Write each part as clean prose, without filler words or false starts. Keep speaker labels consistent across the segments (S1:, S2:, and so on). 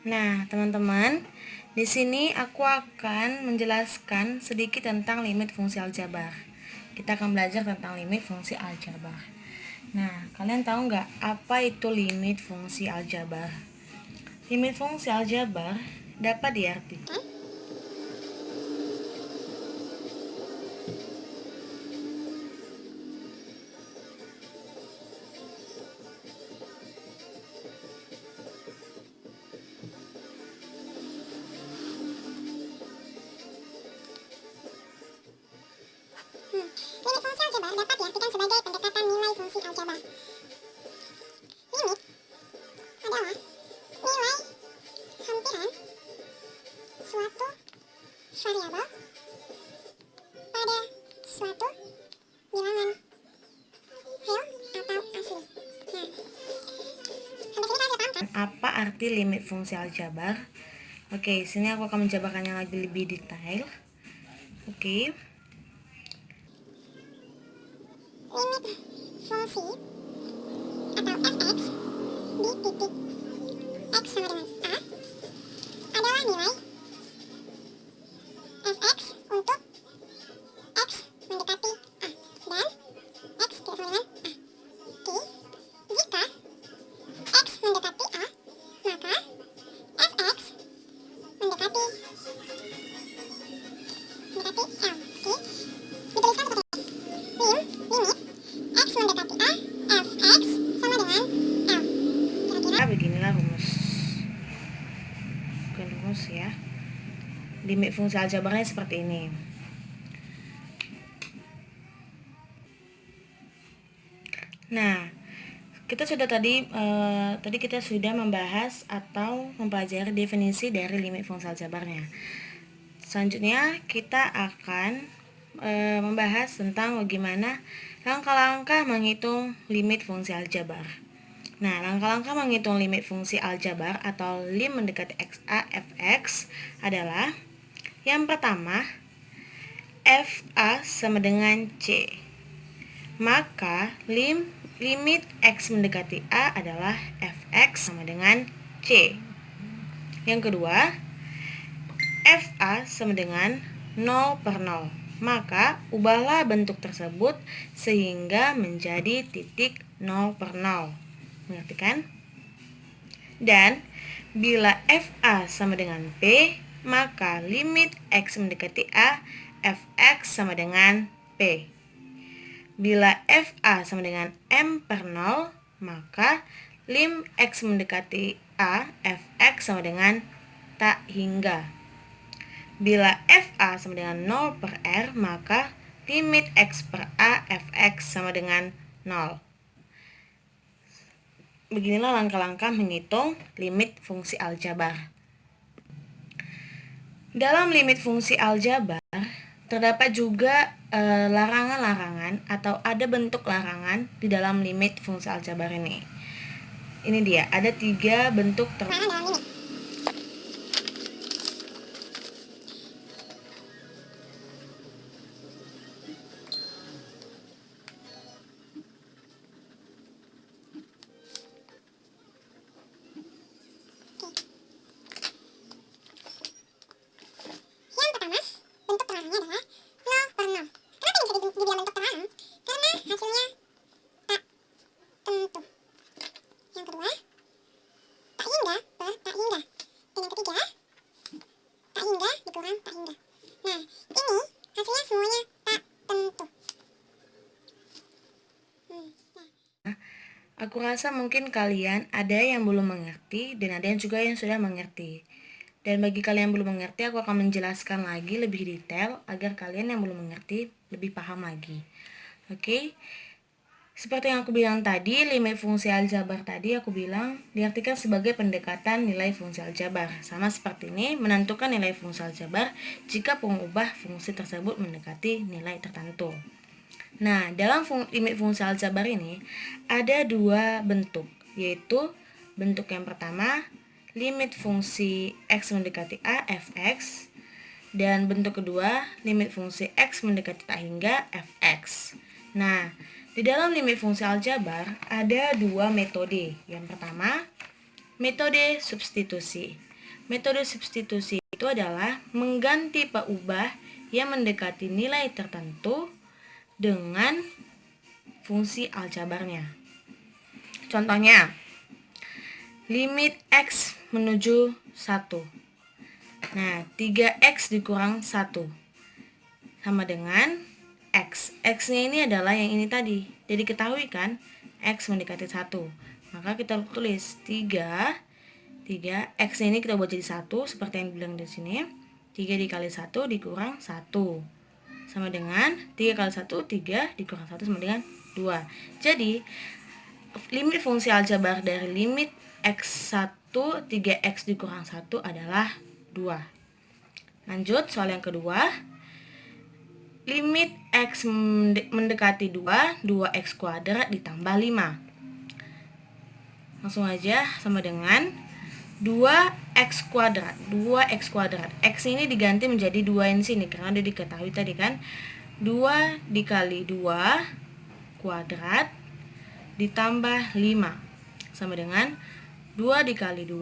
S1: Nah, teman-teman, di sini aku akan menjelaskan sedikit tentang limit fungsi aljabar. Kita akan belajar tentang limit fungsi aljabar. Nah, kalian tahu nggak apa itu limit fungsi aljabar? Limit fungsi aljabar dapat diartikan
S2: Limit fungsi aljabar dapat diartikan sebagai pendekatan nilai fungsi aljabar. Limit adalah nilai hampiran suatu variabel pada suatu bilangan real atau asli. Nah, sampai sini kalian sudah paham kan?
S1: apa arti limit fungsi aljabar? Oke, sini aku akan menjabarkannya lagi lebih detail. Oke.
S2: Limit fungsi atau fx di titik x sama dengan a adalah nilai fx untuk x mendekati a dan x tidak sama dengan a. Oke, jika x mendekati a, maka fx mendekati L. Oke, dituliskan seperti ini. Limit x mendekati a, fx sama dengan L. Kira-kira
S1: Beginilah rumus. Bukan rumus ya. Limit fungsi aljabarnya seperti ini. Nah, kita sudah tadi kita sudah membahas atau mempelajari definisi dari limit fungsi aljabarnya. Selanjutnya kita akan membahas tentang bagaimana langkah-langkah menghitung limit fungsi aljabar. Nah, langkah-langkah menghitung limit fungsi aljabar atau lim mendekati xa fx adalah yang pertama, fa sama dengan c. Maka limit x mendekati a adalah fx sama dengan c. Yang kedua, fa sama dengan 0/0. Maka ubahlah bentuk tersebut sehingga menjadi titik 0/0. Mengerti kan? Dan bila fa sama dengan p, maka limit x mendekati a, fx sama dengan p. Bila fa sama dengan m/0, maka lim x mendekati a, fx sama dengan tak hingga. Bila fa sama dengan 0/r, maka limit x per a, fx sama dengan 0. Beginilah langkah-langkah menghitung limit fungsi aljabar. Dalam limit fungsi aljabar, terdapat juga larangan-larangan atau ada bentuk larangan di dalam limit fungsi aljabar ini. Ini dia, ada 3 bentuk
S2: larangan dalam limit. Yang pertama, bentuk terlarangnya adalah 0/0. Kenapa ini bisa dibilang bentuk terlarang? Karena hasilnya tak tentu. Yang kedua, tak hingga per tak hingga. Dan yang ketiga, tak hingga dikurang tak hingga. Nah, ini hasilnya semuanya tak tentu.
S1: Aku rasa mungkin kalian ada yang belum mengerti dan ada yang juga yang sudah mengerti. Dan bagi kalian yang belum mengerti, aku akan menjelaskan lagi lebih detail agar kalian yang belum mengerti lebih paham lagi. Oke? Seperti yang aku bilang tadi, limit fungsi aljabar tadi aku bilang diartikan sebagai pendekatan nilai fungsi aljabar. Sama seperti ini, menentukan nilai fungsi aljabar jika pengubah fungsi tersebut mendekati nilai tertentu. Nah, dalam limit fungsi aljabar ini ada 2 bentuk, yaitu bentuk yang pertama, limit fungsi x mendekati a, fx, dan bentuk kedua, limit fungsi x mendekati tak hingga, fx. Nah, di dalam limit fungsi aljabar ada 2 metode. Yang pertama, metode substitusi. Metode substitusi itu adalah mengganti peubah yang mendekati nilai tertentu dengan fungsi aljabarnya. Contohnya, limit X menuju 1. Nah, 3X dikurang 1 sama dengan X. X-nya ini adalah yang ini tadi. Jadi ketahui kan, X mendekati 1. Maka kita tulis 3, X-nya ini kita buat jadi 1, seperti yang dibilang di sini. 3 dikali 1 dikurang 1. Sama dengan 3 kali 1, 3 dikurang 1 sama dengan 2. Jadi, limit fungsi aljabar dari limit X1, 3X dikurang 1 adalah 2. Lanjut, soal yang kedua. Limit X mendekati 2, 2X kuadrat ditambah 5. Langsung aja, sama dengan 2X kuadrat. 2X kuadrat. X ini diganti menjadi 2 yang sini, karena udah diketahui tadi kan. 2 dikali 2 kuadrat ditambah 5. Sama dengan 2 dikali 2,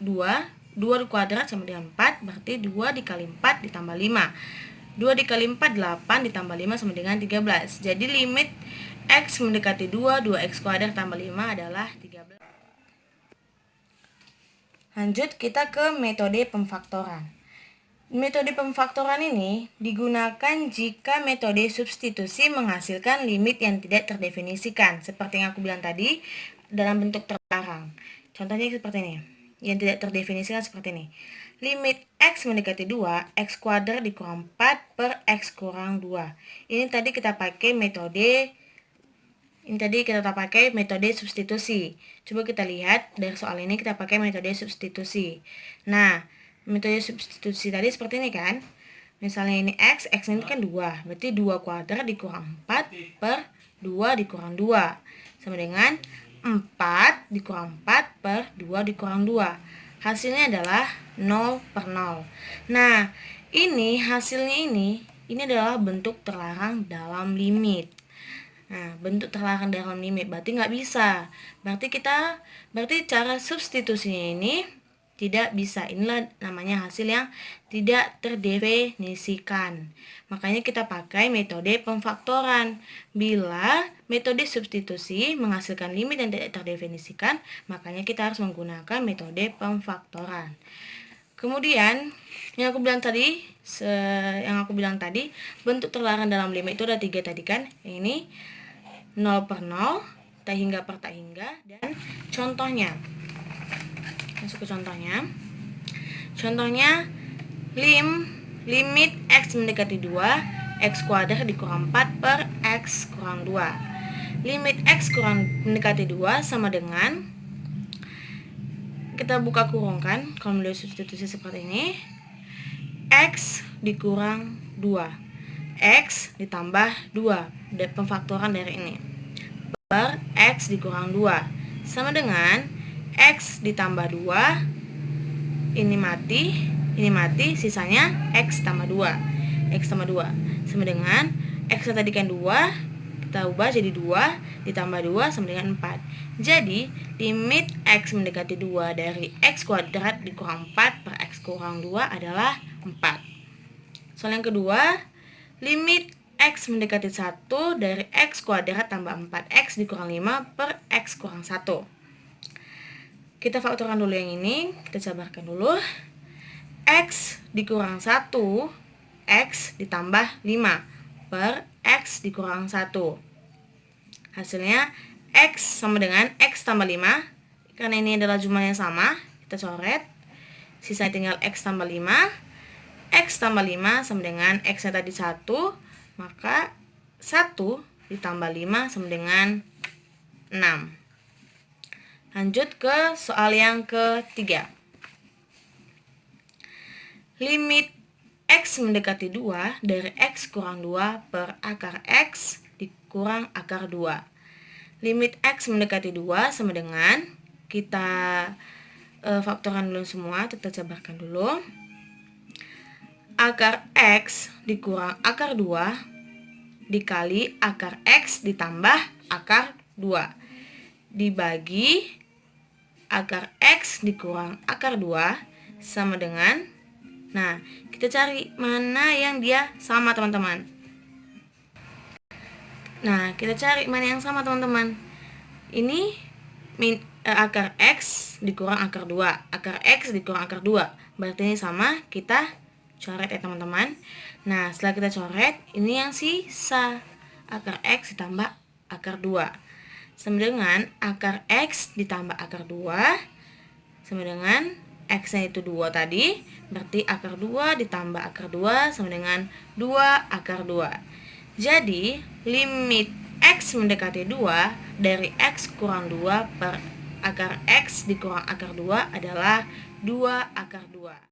S1: 2 kuadrat sama dengan 4, berarti 2 dikali 4 ditambah 5. 2 dikali 4, 8 ditambah 5 sama dengan 13. Jadi limit X mendekati 2, 2X kuadrat tambah 5 adalah 13. Lanjut, kita ke metode pemfaktoran. Metode pemfaktoran ini digunakan jika metode substitusi menghasilkan limit yang tidak terdefinisikan, seperti yang aku bilang tadi, dalam bentuk terlarang. Contohnya seperti ini. Yang tidak terdefinisikan seperti ini. Limit X mendekati 2, X kuadrat dikurang 4 per X kurang 2. Ini tadi kita pakai metode substitusi. Coba kita lihat dari soal ini, kita pakai metode substitusi. Nah, metode substitusi tadi seperti ini kan. Misalnya ini X ini kan 2. Berarti 2 kuadrat dikurang 4 per 2 dikurang 2. Sama dengan 4 dikurang 4 per 2 dikurang 2. Hasilnya adalah 0 per 0. Nah, ini hasilnya ini adalah bentuk terlarang dalam limit. Nah, bentuk terlarang dalam limit berarti nggak bisa. Berarti cara substitusinya ini tidak bisa. Inilah namanya hasil yang tidak terdefinisikan. Makanya kita pakai metode pemfaktoran. Bila metode substitusi menghasilkan limit yang tidak terdefinisikan, makanya kita harus menggunakan metode pemfaktoran. Kemudian yang aku bilang tadi, bentuk terlarang dalam limit itu ada 3 tadi kan. Ini 0 per 0, tak hingga per tak hingga, dan contohnya. Masuk ke contohnya. Contohnya, limit X mendekati 2, X kuadrat dikurang 4 per X kurang 2. Limit X mendekati 2 sama dengan, kita buka kurung kan, kalau melihat substitusi seperti ini, X dikurang 2, X ditambah 2, pemfaktoran dari ini, per X dikurang 2, sama dengan X ditambah 2, ini mati, sisanya X tambah 2. X tambah 2 sama dengan X tadi kan 2, kita ubah jadi 2, ditambah 2 sama dengan 4. Jadi, limit X mendekati 2 dari X kuadrat dikurang 4 per X kurang 2 adalah 4. Soal yang kedua, limit X mendekati 1 dari X kuadrat tambah 4X dikurang 5 per X kurang 1. Kita faktorkan dulu yang ini, kita jabarkan dulu. X dikurang 1, X ditambah 5 per X dikurang 1. Hasilnya X sama dengan X tambah 5. Karena ini adalah jumlah yang sama, kita coret. Sisa tinggal X tambah 5. X tambah 5 sama dengan X-nya tadi 1, maka 1 ditambah 5 sama dengan 6. Lanjut ke soal yang ketiga. Limit X mendekati 2 dari X kurang 2 per akar X dikurang akar 2. Limit X mendekati 2 sama dengan, kita faktoran dulu semua, kita jabarkan dulu. Akar X dikurang akar 2 dikali akar X ditambah akar 2 dibagi akar X dikurang akar 2 sama dengan, nah kita cari mana yang dia sama teman-teman. Nah kita cari mana yang sama teman-teman. Ini akar X dikurang akar 2, akar X dikurang akar 2, berarti ini sama, kita coret ya teman-teman. Nah setelah kita coret, ini yang sisa, akar X ditambah akar 2 sama dengan akar X ditambah akar 2 sama dengan X nya itu 2 tadi, berarti akar 2 ditambah akar 2 sama dengan 2 akar 2. Jadi limit X mendekati 2 dari X kurang 2 per akar X dikurang akar 2 adalah 2 akar 2.